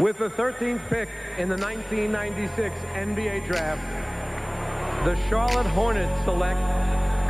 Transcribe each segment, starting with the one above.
With the 13th pick in the 1996 NBA Draft, the Charlotte Hornets select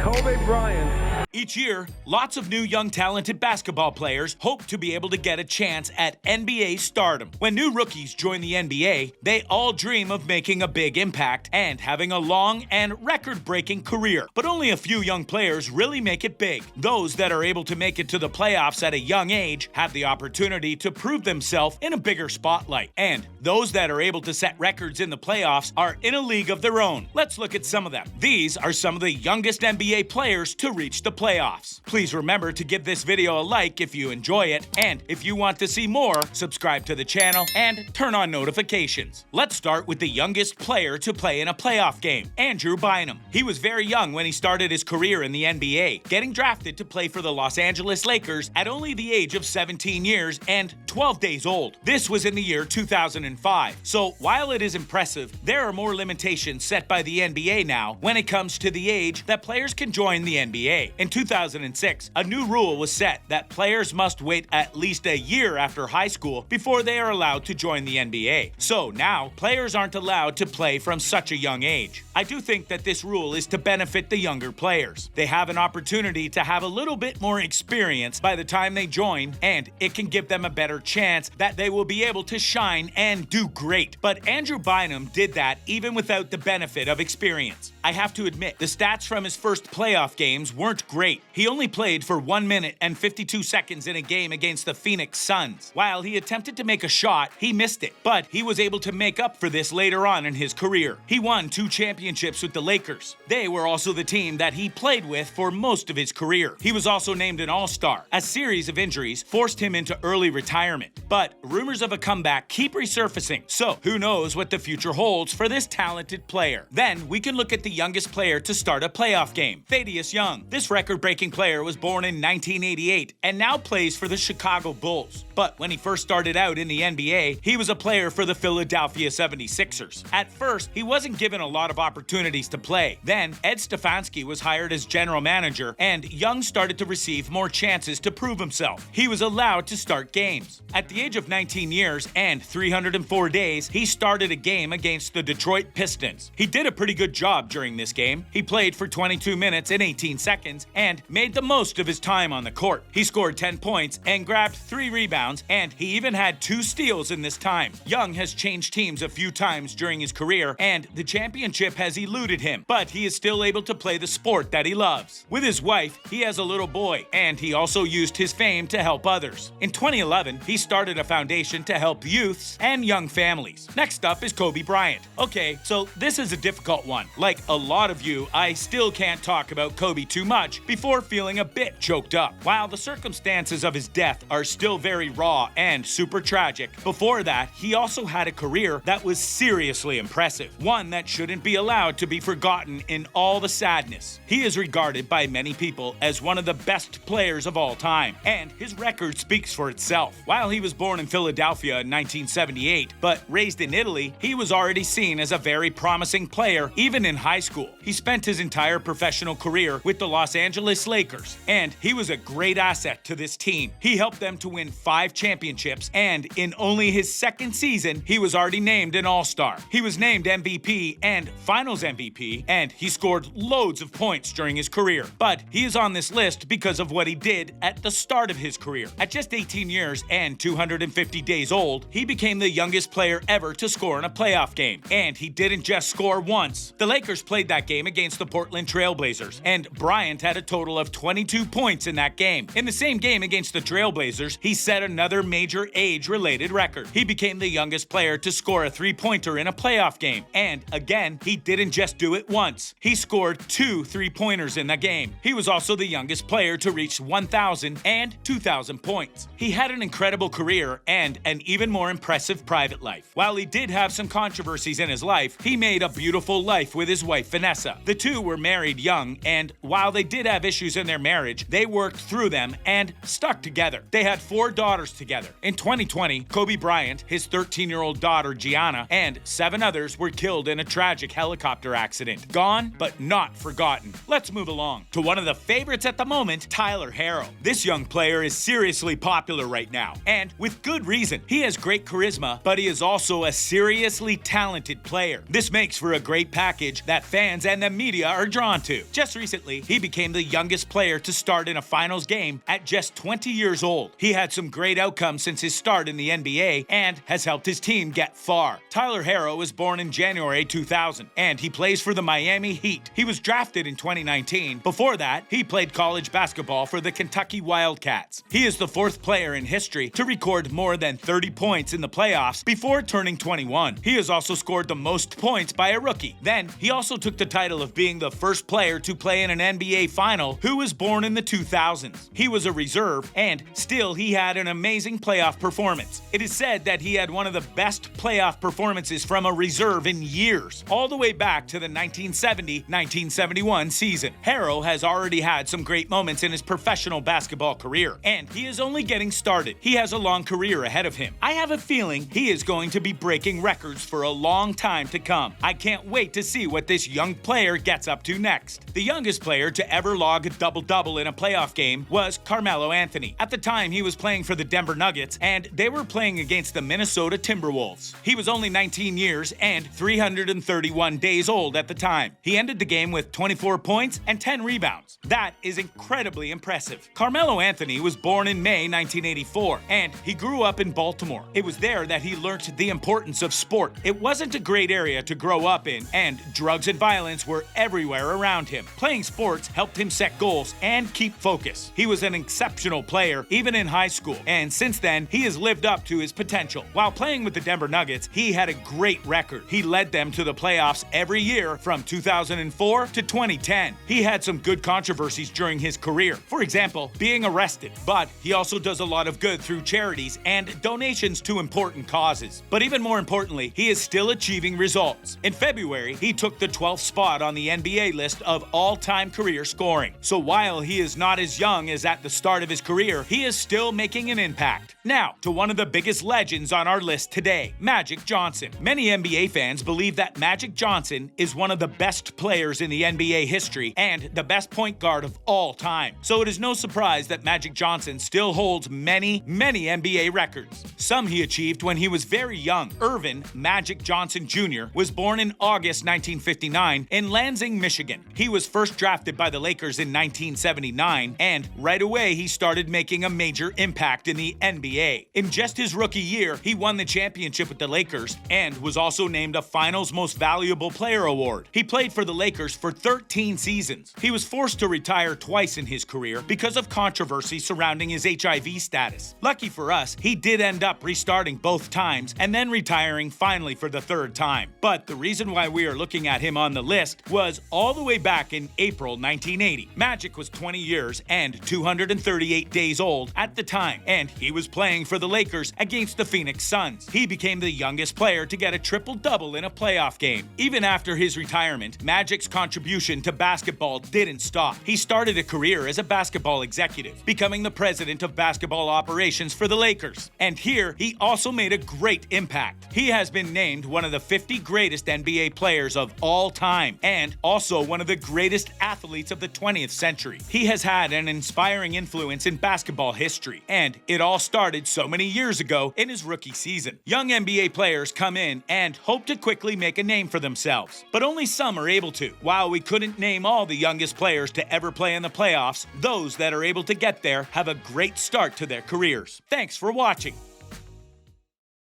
Kobe Bryant. Each year, lots of new young talented basketball players hope to be able to get a chance at NBA stardom. When new rookies join the NBA, they all dream of making a big impact and having a long and record-breaking career. But only a few young players really make it big. Those that are able to make it to the playoffs at a young age have the opportunity to prove themselves in a bigger spotlight. And those that are able to set records in the playoffs are in a league of their own. Let's look at some of them. These are some of the youngest NBA players to reach the playoffs. Please remember to give this video a like if you enjoy it, and if you want to see more, subscribe to the channel and turn on notifications. Let's start with the youngest player to play in a playoff game, Andrew Bynum. He was very young when he started his career in the NBA, getting drafted to play for the Los Angeles Lakers at only the age of 17 years and 12 days old. This was in the year 2005. So while it is impressive, there are more limitations set by the NBA now when it comes to the age that players can join the NBA. In 2006, a new rule was set that players must wait at least a year after high school before they are allowed to join the NBA. So now, players aren't allowed to play from such a young age. I do think that this rule is to benefit the younger players. They have an opportunity to have a little bit more experience by the time they join, and it can give them a better chance that they will be able to shine and do great. But Andrew Bynum did that even without the benefit of experience. I have to admit, the stats from his first playoff games weren't great. He only played for 1 minute and 52 seconds in a game against the Phoenix Suns. While he attempted to make a shot, he missed it. But he was able to make up for this later on in his career. He won 2 championships with the Lakers. They were also the team that he played with for most of his career. He was also named an All-Star. A series of injuries forced him into early retirement. But rumors of a comeback keep resurfacing. So who knows what the future holds for this talented player. Then we can look at the youngest player to start a playoff game, Thaddeus Young. This record-breaking player was born in 1988 and now plays for the Chicago Bulls. But when he first started out in the NBA, he was a player for the Philadelphia 76ers. At first, he wasn't given a lot of opportunities to play. Then, Ed Stefanski was hired as general manager, and Young started to receive more chances to prove himself. He was allowed to start games. At the age of 19 years and 304 days, he started a game against the Detroit Pistons. He did a pretty good job during this game. He played for 22 minutes and 18 seconds and made the most of his time on the court. He scored 10 points and grabbed 3 rebounds, and he even had 2 steals in this time. Young has changed teams a few times during his career, and the championship has eluded him, but he is still able to play the sport that he loves. With his wife, he has a little boy, and he also used his fame to help others. In 2011, he started a foundation to help youths and young families. Next up is Kobe Bryant. Okay, so this is a difficult one. Like a lot of you, I still can't talk about Kobe too much before feeling a bit choked up. While the circumstances of his death are still very raw and super tragic, before that, he also had a career that was seriously impressive, one that shouldn't be allowed to be forgotten in all the sadness. He is regarded by many people as one of the best players of all time, and his record speaks for itself. While he was born in Philadelphia in 1978, but raised in Italy, he was already seen as a very promising player even in high school. He spent his entire professional career with the Los Angeles Lakers, and he was a great asset to this team. He helped them to win 5 championships, and in only his second season, he was already named an All-Star. He was named MVP and Finals MVP, and he scored loads of points during his career. But he is on this list because of what he did at the start of his career. At just 18 years and 250 days old, he became the youngest player ever to score in a playoff game. And he didn't just score once. The Lakers played that game against the Portland Trail Blazers, and Bryant had a total of 22 points in that game. In the same game against the Trail Blazers, he set another major age-related record. He became the youngest player to score a 3-pointer in a playoff game. And again, he didn't just do it once. He scored 2 3-pointers in the game. He was also the youngest player to reach 1,000 and 2,000 points. He had an incredible career and an even more impressive private life. While he did have some controversies in his life, he made a beautiful life with his wife Vanessa. The two were married young, and while they did did have issues in their marriage, they worked through them and stuck together. They had 4 daughters together. In 2020, Kobe Bryant, his 13-year-old daughter Gianna, and 7 others were killed in a tragic helicopter accident. Gone, but not forgotten. Let's move along to one of the favorites at the moment, Tyler Herro. This young player is seriously popular right now, and with good reason. He has great charisma, but he is also a seriously talented player. This makes for a great package that fans and the media are drawn to. Just recently, he became the youngest player to start in a finals game at just 20 years old. He had some great outcomes since his start in the NBA and has helped his team get far. Tyler Herro was born in January 2000, and he plays for the Miami Heat. He was drafted in 2019. Before that, he played college basketball for the Kentucky Wildcats. He is the 4th player in history to record more than 30 points in the playoffs before turning 21. He has also scored the most points by a rookie. Then, he also took the title of being the first player to play in an NBA final who was born in the 2000s. He was a reserve, and still he had an amazing playoff performance. It is said that he had one of the best playoff performances from a reserve in years, all the way back to the 1970-1971 season. Herro has already had some great moments in his professional basketball career, and he is only getting started. He has a long career ahead of him. I have a feeling he is going to be breaking records for a long time to come. I can't wait to see what this young player gets up to next. The youngest player to ever log a double-double in a playoff game was Carmelo Anthony. At the time, he was playing for the Denver Nuggets, and they were playing against the Minnesota Timberwolves. He was only 19 years and 331 days old at the time. He ended the game with 24 points and 10 rebounds. That is incredibly impressive. Carmelo Anthony was born in May 1984, and he grew up in Baltimore. It was there that he learned the importance of sport. It wasn't a great area to grow up in, and drugs and violence were everywhere around him. Playing sports helped him set goals and keep focus. He was an exceptional player even in high school, and since then, he has lived up to his potential. While playing with the Denver Nuggets, he had a great record. He led them to the playoffs every year from 2004 to 2010. He had some good controversies during his career. For example, being arrested, but he also does a lot of good through charities and donations to important causes. But even more importantly, he is still achieving results. In February, he took the 12th spot on the NBA list of all-time career scoring. So while he is not as young as at the start of his career, he is still making an impact. Now, to one of the biggest legends on our list today, Magic Johnson. Many NBA fans believe that Magic Johnson is one of the best players in the NBA history and the best point guard of all time. So it is no surprise that Magic Johnson still holds many NBA records. Some he achieved when he was very young. Irvin Magic Johnson Jr. was born in August 1959 in Lansing, Michigan. He was first drafted by the Lakers in 1979, and right away he started making a major impact in the NBA. In just his rookie year, he won the championship with the Lakers and was also named a Finals Most Valuable Player award. He played for the Lakers for 13 seasons. He was forced to retire twice in his career because of controversy surrounding his HIV status. Lucky for us, he did end up restarting both times and then retiring finally for the 3rd time. But the reason why we are looking at him on the list was all the way back in April 1980. Magic was 20 years and 238 days old at the time, and he was playing for the Lakers against the Phoenix Suns. He became the youngest player to get a triple-double in a playoff game. Even after his retirement, Magic's contribution to basketball didn't stop. He started a career as a basketball executive, becoming the president of basketball operations for the Lakers. And here, he also made a great impact. He has been named one of the 50 greatest NBA players of all time, and also one of the greatest athletes of the 20th century. He has had an inspiring influence in basketball history, and it all started so many years ago in his rookie season. Young NBA players come in and hope to quickly make a name for themselves, but only some are able to. While we couldn't name all the youngest players to ever play in the playoffs, those that are able to get there have a great start to their careers. Thanks for watching.